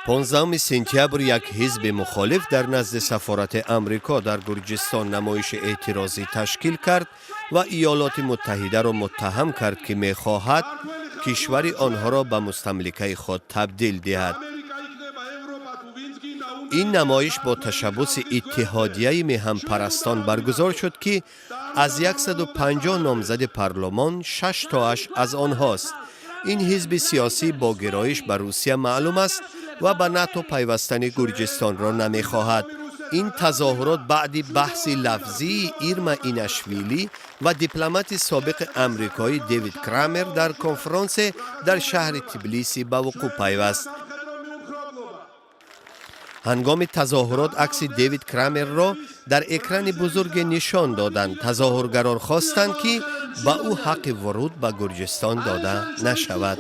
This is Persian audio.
15 سپتامبر یک حزب مخالف در نزد سفارت امریکا در گرجستان نمایش اعتراضی تشکیل کرد و ایالات متحده را متهم کرد که می‌خواهد کشور آنها را به مستملکه خود تبدیل دهد. این نمایش با تشبث اتحادیه میهن پرستان برگزار شد که از 150 نامزد پارلمان 6 تاش از آنهاست. این حزب سیاسی با گرایش به روسیه معلوم است و به ناتو پیوستن گرجستان را نمی‌خواهد. این تظاهرات بعد بحث لفظی ایرما ایناشویلی و دیپلمات سابق امریکایی دیوید کرامر در کنفرانس در شهر تبلیسی به وقوع پیوست. هنگام تظاهرات عکس دیوید کرامر را در اکران بزرگ نشان دادند. تظاهرگران خواستند که به او حق ورود به گرجستان داده نشود.